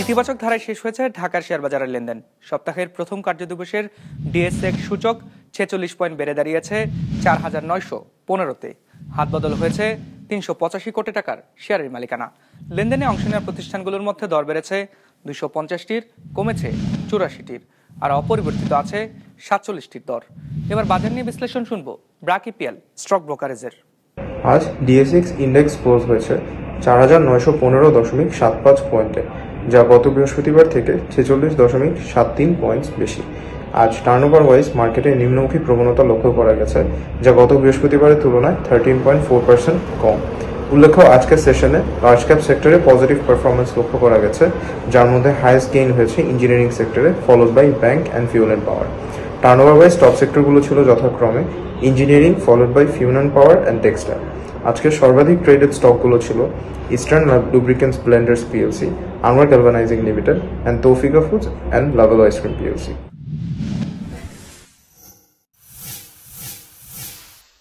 ইতিবাচক ধারায় শেষ হয়েছে ঢাকার শেয়ার বাজারের লেনদেন। সপ্তাহের প্রথম কার্যদিবসের ডিএসএক্স সূচক 46 পয়েন্ট বেড়ে দাঁড়িয়েছে ৪,৯১৫-তে। হাতবদল হয়েছে ৩৮৫ কোটি টাকার শেয়ারের মালিকানা। লেনদেনে অংশ নেওয়া প্রতিষ্ঠানগুলোর মধ্যে দর বেড়েছে ২৫০টির, কমেছে ৮৪টির, আর অপরিবর্তিত আছে ৪৭টির দর। এবার বাজার নিয়ে বিশ্লেষণ শুনবো ব্র্যাক ইপিএল স্টক ব্রোকারেজের। আজ ডিএসএক্স ইন্ডেক্স ক্লোজ হয়েছে ৪,৯১৫.৭৫ পয়েন্টে, যা গত বৃহস্পতিবার থেকে ৪৬.৭৩ পয়েন্টস বেশি। আজ টার্নওভার ওয়াইজ মার্কেটে নিম্নমুখী প্রবণতা লক্ষ্য করা গেছে, যা গত বৃহস্পতিবারের তুলনায় 13.4% কম। উল্লেখ্য, আজকের সেশনে লার্জ ক্যাপ সেক্টরে পজিটিভ পারফরমেন্স লক্ষ্য করা গেছে, যার মধ্যে হাইয়েস্ট গেইন হয়েছে ইঞ্জিনিয়ারিং সেক্টরে, followed by bank and fuel and power. Turnover wise top সেক্টরগুলো ছিল যথাক্রমে engineering, followed by fuel and power and textile. আজকের সর্বাধিক ট্রেডেড স্টকগুলো ছিল Eastern Lubricants Blenders PLC, Anwar galvanizing limited, and Taufika foods and Lovello ice cream PLC.